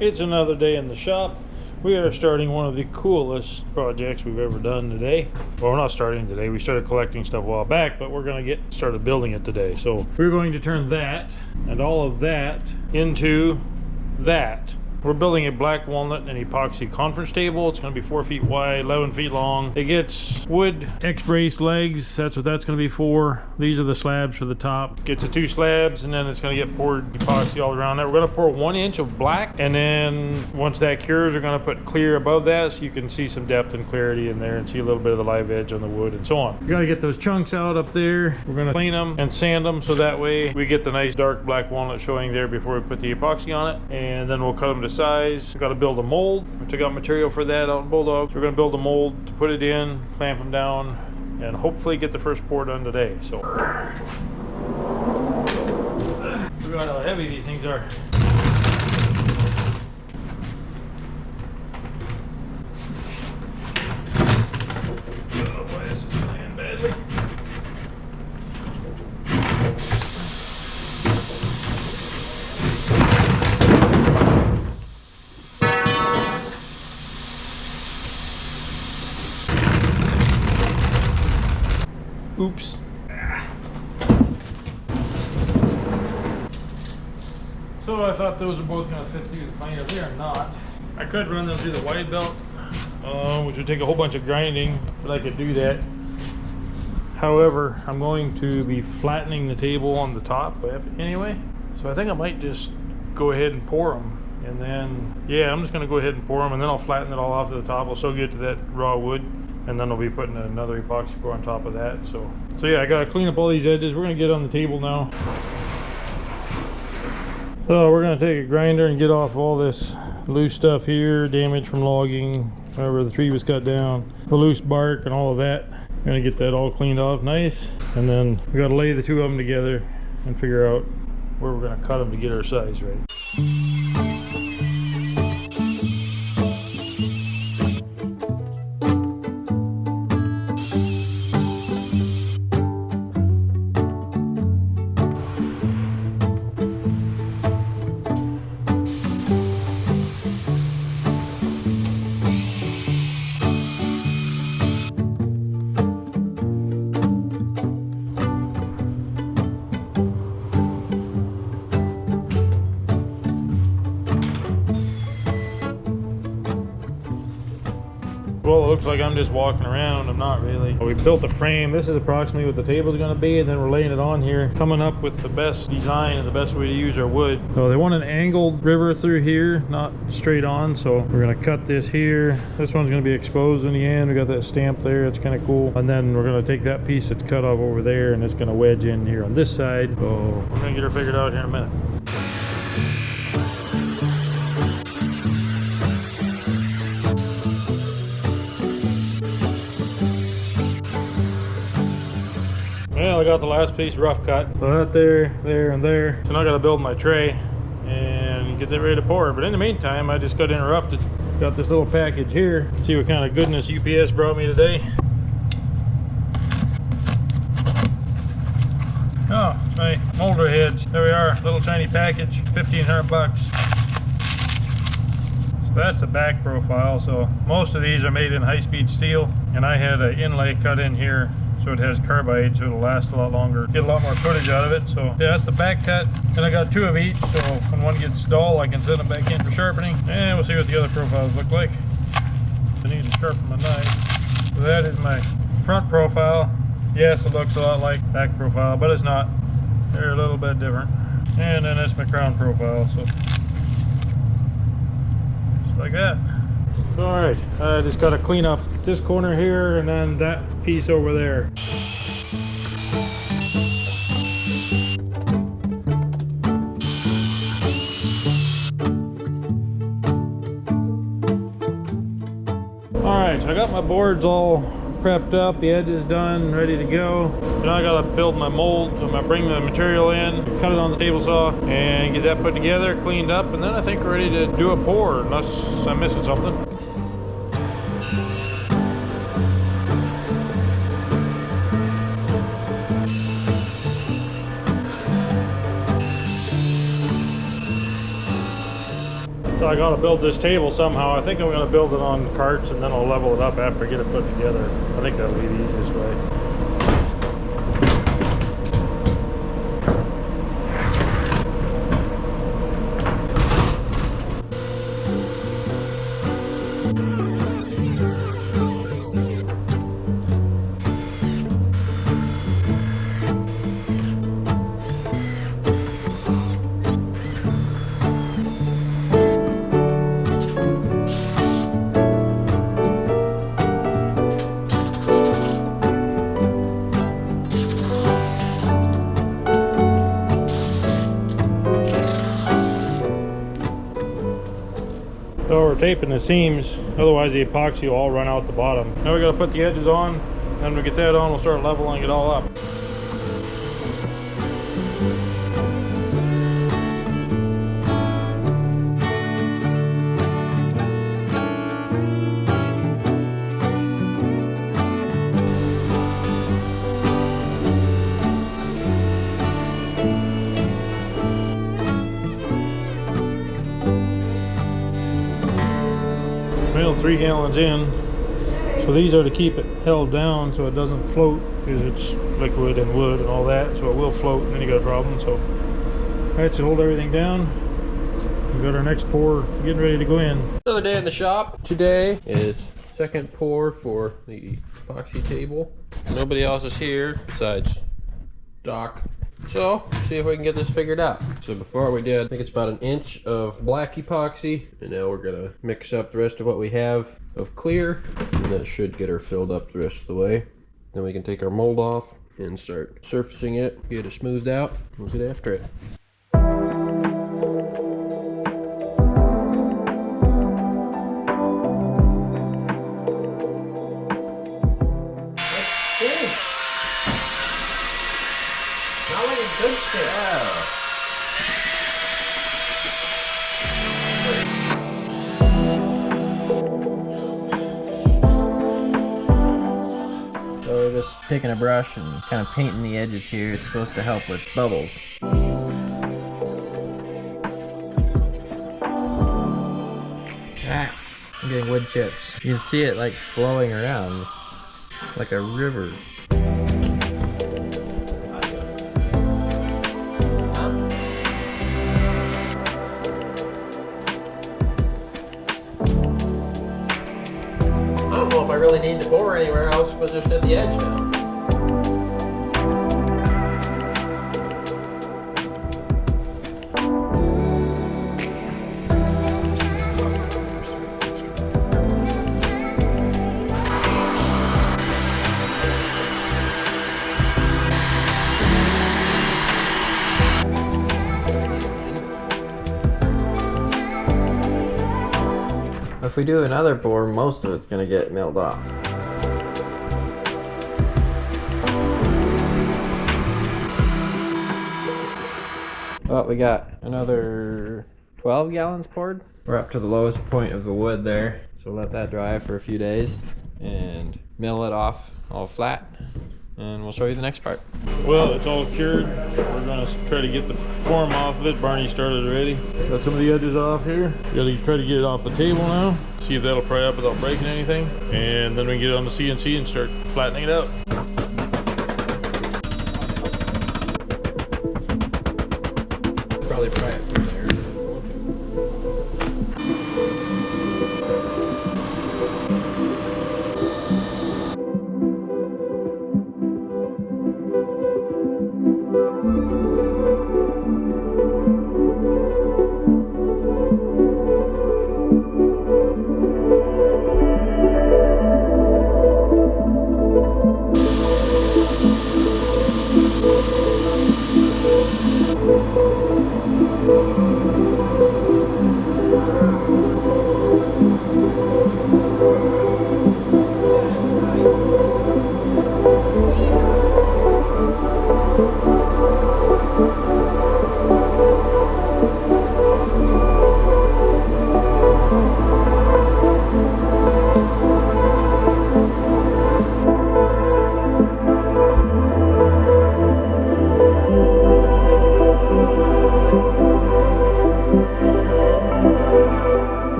It's another day in the shop. We are starting one of the coolest projects we've ever done today. Well, we're not starting today. We started collecting stuff a while back, but we're going to get started building it today. So we're going to turn that and all of that into that. We're building a black walnut and epoxy conference table. It's going to be 4 feet wide, 11 feet long. It gets wood X-brace legs. That's what that's going to be for. These are the slabs for the top. Gets the 2 slabs, and then it's going to get poured epoxy all around that. We're going to pour 1 inch of black, and then once that cures, we're going to put clear above that so you can see some depth and clarity in there and see a little bit of the live edge on the wood and so on. We got to get those chunks out up there. We're going to clean them and sand them so that way we get the nice dark black walnut showing there before we put the epoxy on it, and then we'll cut them to size. We've got to build a mold. We took out material for that out in Bulldogs. We're going to build a mold to put it in, clamp them down, and hopefully get the first pour done today. So look at how heavy these things are. Oh boy, this is going to end badly. Oops. So I thought those are both going to fit through the planer. They are not. I could run them through the wide belt, which would take a whole bunch of grinding, but I could do that. However, I'm going to be flattening the table on the top anyway. So I think I might just go ahead and pour them. And then, yeah, I'm just going to go ahead and pour them, and then I'll flatten it all off to the top. I'll still get to that raw wood. And then I'll be putting another epoxy pour on top of that. So yeah, I gotta clean up all these edges. We're gonna get on the table now. So we're gonna take a grinder and get off all this loose stuff here, damage from logging, whenever the tree was cut down, the loose bark and all of that. We're gonna get that all cleaned off nice. And then we gotta lay the 2 of them together and figure out where we're gonna cut them to get our size right. Well, it looks like I'm just walking around. I'm not really. We built the frame. This is approximately what the table is going to be, and then we're laying it on here, coming up with the best design and the best way to use our wood. So they want an angled river through here, not straight on, so we're going to cut this here. This one's going to be exposed in the end. We got that stamp there. It's kind of cool. And then we're going to take that piece that's cut off over there, and it's going to wedge in here on this side. So we're going to get her figured out here in a minute. Well, I got the last piece rough cut. So that there, and there. So now I gotta build my tray and get that ready to pour. But in the meantime, I just got interrupted. Got this little package here. See what kind of goodness UPS brought me today. Oh, my molder heads. There we are, little tiny package, 1,500 bucks. So that's the back profile. So most of these are made in high-speed steel, and I had an inlay cut in here so it has carbide, so it'll last a lot longer, get a lot more footage out of it. So yeah, that's the back cut, and I got 2 of each, so when one gets dull I can send them back in for sharpening, and we'll see what the other profiles look like. I need to sharpen my knife. So that is my front profile. Yes, it looks a lot like back profile, but it's not. They're a little bit different. And then that's my crown profile, so just like that. Alright, I just got to clean up this corner here and then that piece over there. Alright, so I got my boards all prepped up, the edge is done, ready to go. Now I gotta build my mold. So I'm gonna bring the material in, cut it on the table saw, and get that put together, cleaned up, and then I think we're ready to do a pour, unless I'm missing something. So I gotta build this table somehow. I think I'm gonna build it on carts and then I'll level it up after I get it put together. I think that'll be the easiest way. So we're taping the seams, otherwise the epoxy will all run out the bottom. Now we gotta put the edges on, then we get that on, we'll start leveling it all up. Well, 3 gallons in. So these are to keep it held down so it doesn't float, because it's liquid and wood and all that, so it will float and then you got a problem. So alright, so hold everything down. We got our next pour getting ready to go in. Another day in the shop. Today is second pour for the epoxy table. Nobody else is here besides Doc. So, see if we can get this figured out. So before we did, I think it's about 1 inch of black epoxy, and now we're gonna mix up the rest of what we have of clear, and that should get her filled up the rest of the way. Then we can take our mold off and start surfacing it, get it smoothed out, we'll get after it. Not like a good stick. Yeah. So we're just taking a brush and kind of painting the edges here. It's supposed to help with bubbles. Ah, I'm getting wood chips. You can see it like flowing around like a river. I don't know if I really need to pour anywhere else, but just at the edge now. If we do another pour, most of it's gonna get milled off. Well, we got another 12 gallons poured. We're up to the lowest point of the wood there, so we'll let that dry for a few days and mill it off all flat, and we'll show you the next part. Well, it's all cured. We're gonna try to get the form off of it. Barney started already. Got some of the edges off here. Gotta try to get it off the table now. See if that'll pry up without breaking anything. And then we can get it on the CNC and start flattening it out. Probably pry it from there.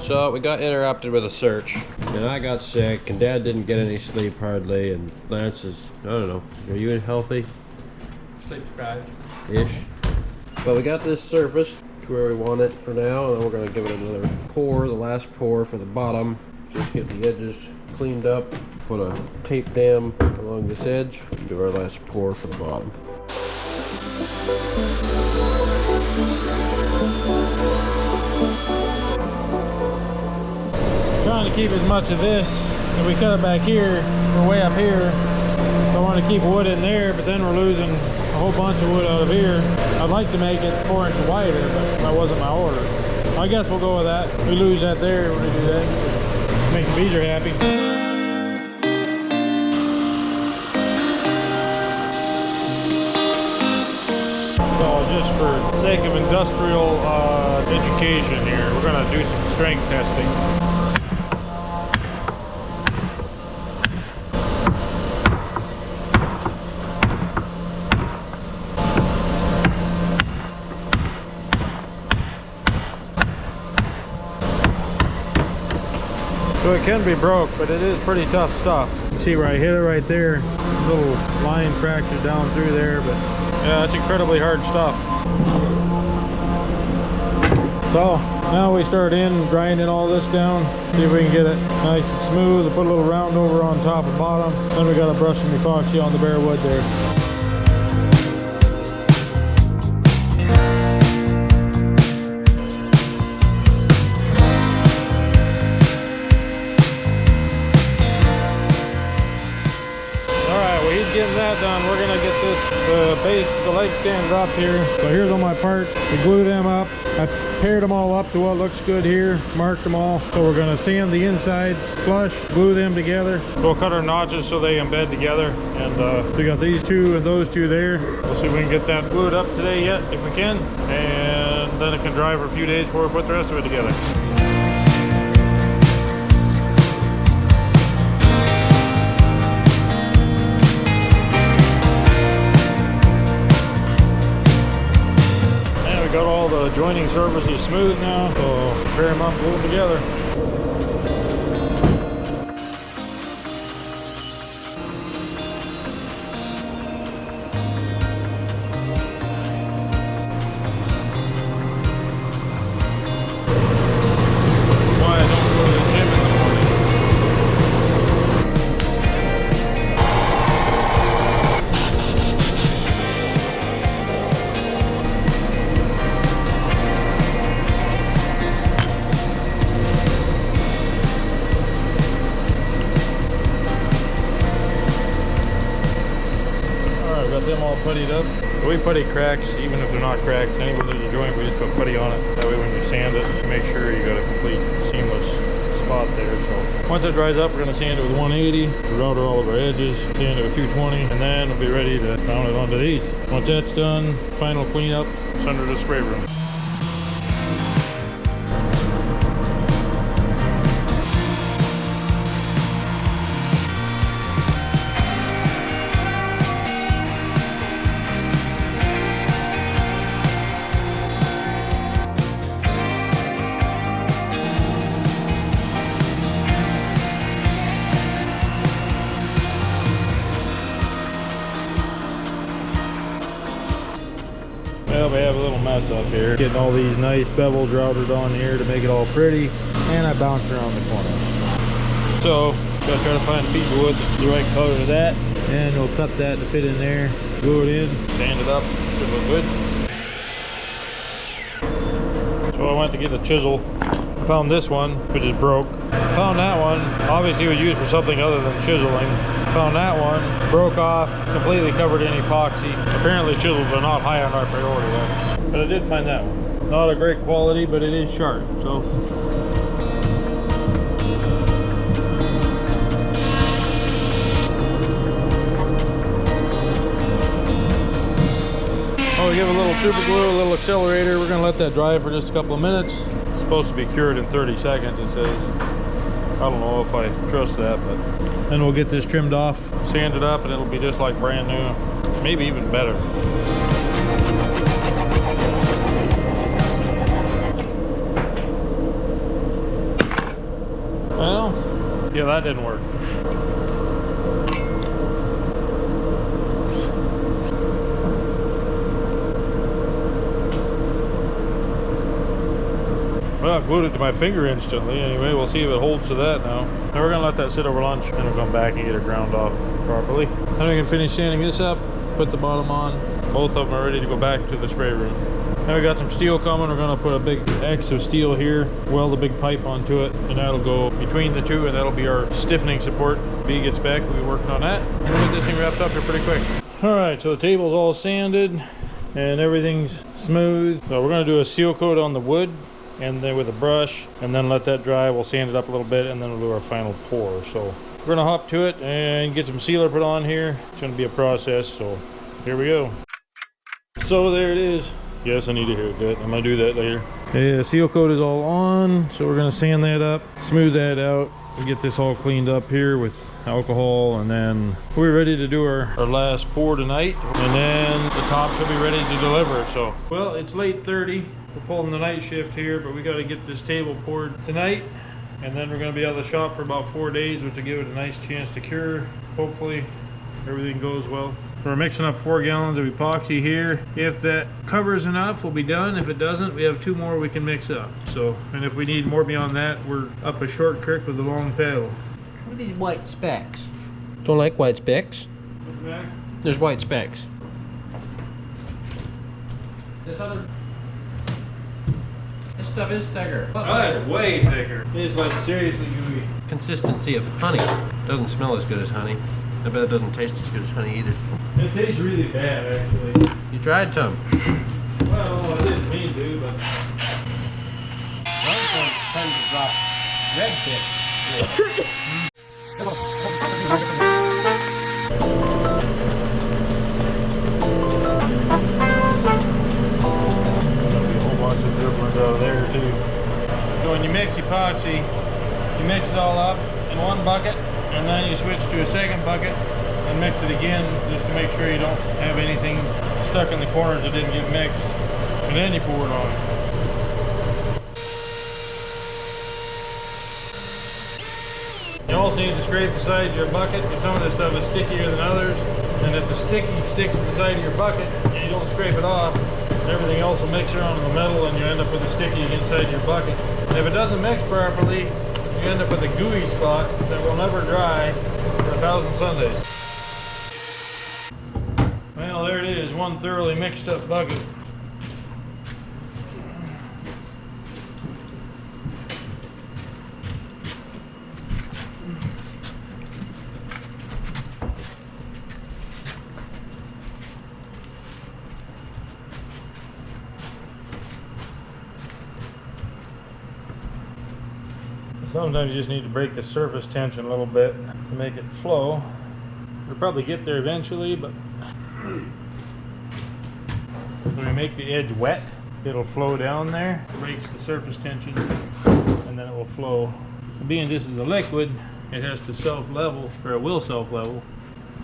So we got interrupted with a search, and I got sick, and Dad didn't get any sleep hardly, and Lance is, I don't know, are you healthy? Sleep deprived. Ish. But we got this surfaced to where we want it for now, and then we're gonna give it another pour, the last pour for the bottom. Just get the edges cleaned up, put a tape dam along this edge, and do our last pour for the bottom. Trying to keep as much of this. If we cut it back here, we're way up here. So I want to keep wood in there, but then we're losing a whole bunch of wood out of here. I'd like to make it 4 inches wider, but that wasn't my order. I guess we'll go with that. We lose that there, we're gonna do that. Make the bees are happy. So just for sake of industrial education here, we're gonna do some strength testing. So it can be broke, but it is pretty tough stuff. You see where I hit it right there? Little line fracture down through there, but yeah, it's incredibly hard stuff. So now we start grinding all this down, see if we can get it nice and smooth. Put a little round over on top and bottom. Then we gotta brush some epoxy on the bare wood there. Getting that done, we're gonna get this base, the leg sanded up here. So here's all my parts. We glue them up. I paired them all up to what looks good here, marked them all. So we're gonna sand the insides flush, glue them together. We'll cut our notches so they embed together. And we got these two and those two there. We'll see if we can get that glued up today yet, if we can. And then it can dry for a few days before we put the rest of it together. Got all the joining surfaces smooth now, so pair them up, glue them together. Why I don't go to the gym in the morning. Got them all puttied up. We putty cracks, even if they're not cracks. Anywhere there's a joint, we just put putty on it. That way when you sand it, make sure you got a complete seamless spot there. So once it dries up, we're gonna sand it with 180, router all of our edges, sand it with 220, and then we'll be ready to mount it onto these. Once that's done, final cleanup, send her to the spray room. Well, we have a little mess up here. Getting all these nice bevels routed on here to make it all pretty. And I bounced around the corner. So, gotta try to find a piece of wood that's the right color to that. And we'll cut that to fit in there. Glue it in, sand it up, should look good. So I went to get a chisel. I found this one, which is broke. I found that one, obviously it was used for something other than chiseling. Found that one, broke off, completely covered in epoxy. Apparently chisels are not high on our priority list. But I did find that one. Not a great quality, but it is sharp, so. Oh, we give a little super glue, a little accelerator. We're gonna let that dry for just a couple of minutes. It's supposed to be cured in 30 seconds, it says. I don't know if I trust that, but then we'll get this trimmed off, sand it up, and it'll be just like brand new, maybe even better. Well, yeah, that didn't work. Well, I glued it to my finger instantly. Anyway, we'll see if it holds to that now. Now we're gonna let that sit over lunch, and we'll come back and get it ground off properly. Then we can finish sanding this up, put the bottom on. Both of them are ready to go back to the spray room. Now we got some steel coming. We're gonna put a big X of steel here, weld a big pipe onto it, and that'll go between the two, and that'll be our stiffening support. B gets back, we'll be working on that. We'll get this thing wrapped up here pretty quick. All right, so the table's all sanded and everything's smooth. So we're gonna do a seal coat on the wood, and then with a brush, and then let that dry. We'll sand it up a little bit, and then we'll do our final pour. So we're gonna hop to it and get some sealer put on here. It's gonna be a process, so here we go. So there it is. Yes, I need a haircut. I'm gonna do that later. Yeah, the seal coat is all on, so we're gonna sand that up, smooth that out, and get this all cleaned up here with alcohol, and then we're ready to do our last pour tonight, and then the top should be ready to deliver. So, well, it's late 30. We're pulling the night shift here, but we got to get this table poured tonight, and then we're going to be out of the shop for about 4 days, which will give it a nice chance to cure. Hopefully everything goes well. We're mixing up 4 gallons of epoxy here. If that covers enough, we'll be done. If it doesn't, we have 2 more we can mix up. So, and if we need more beyond that, we're up a short creek with a long paddle. What are these white specks? Don't like white specks. There's white specks. This stuff is thicker. Oh, that's way thicker. It's like seriously gooey. Consistency of honey. Doesn't smell as good as honey. I bet it doesn't taste as good as honey either. It tastes really bad, actually. You tried some. Well, I didn't mean to, but... One trying to drop red fish. Out of there too. So when you mix epoxy, you mix it all up in one bucket, and then you switch to a second bucket and mix it again, just to make sure you don't have anything stuck in the corners that didn't get mixed, and then you pour it on. You also need to scrape the sides of your bucket, because some of this stuff is stickier than others, and if the sticky sticks to the side of your bucket and you don't scrape it off, everything else will mix around in the metal, and you end up with a sticky inside your bucket. And if it doesn't mix properly, you end up with a gooey spot that will never dry for 1,000 Sundays. Well, there it is, one thoroughly mixed up bucket. Sometimes you just need to break the surface tension a little bit to make it flow. It'll probably get there eventually, but when we make the edge wet, it'll flow down there. It breaks the surface tension, and then it will flow. Being this is a liquid, it has to self-level, or it will self-level.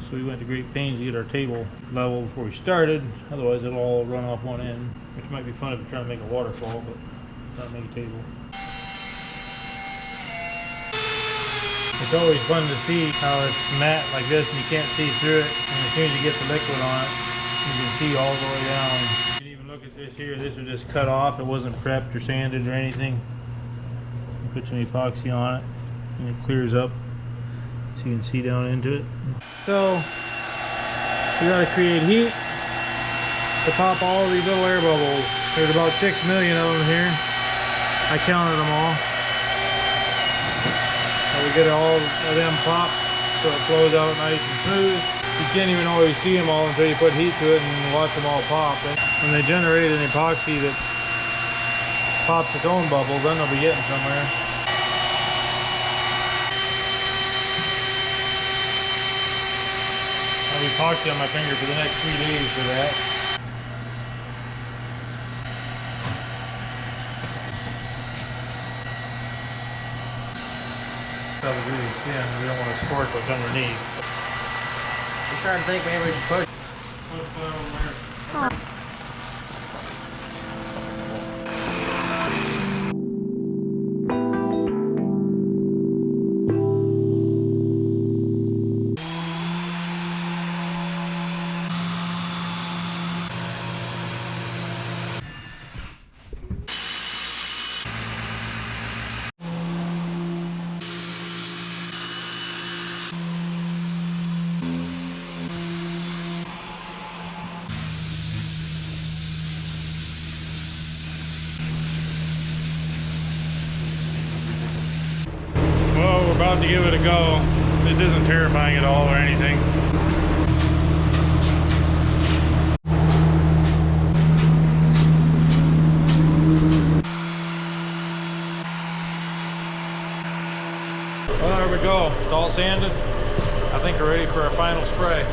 So we went to great pains to get our table level before we started. Otherwise, it'll all run off one end, which might be fun if you're trying to make a waterfall, but not make a table. It's always fun to see how it's matte like this and you can't see through it. And as soon as you get the liquid on it, you can see all the way down. You can even look at this here. This was just cut off. It wasn't prepped or sanded or anything. You put some epoxy on it and it clears up so you can see down into it. So we got to create heat to pop all these little air bubbles. There's about 6 million of them here. I counted them all. We get all of them popped so it flows out nice and smooth. You can't even always see them all until you put heat to it and watch them all pop. And when they generate an epoxy that pops its own bubbles, then they'll be getting somewhere. I'll have epoxy on my finger for the next 3 days for that. Probably really thin. We don't want to scorch what's underneath. I'm trying to think maybe we should push. about to give it a go. This isn't terrifying at all or anything. Well, there we go. It's all sanded. I think we're ready for our final spray.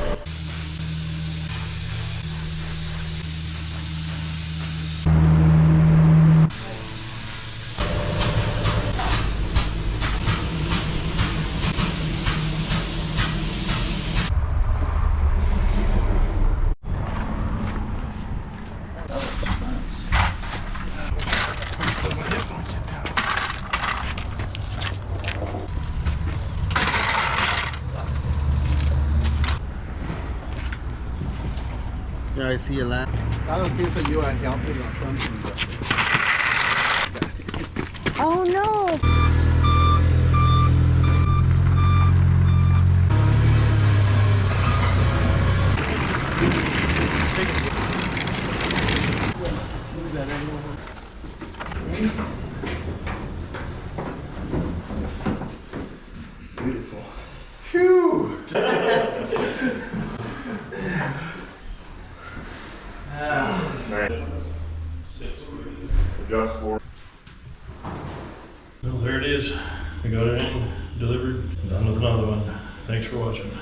Yeah, I see you laugh. I don't think that you are helping or something. Oh no! Beautiful. Phew! Adjust for. Well, there it is. We got it in, delivered, done with another one. Thanks for watching.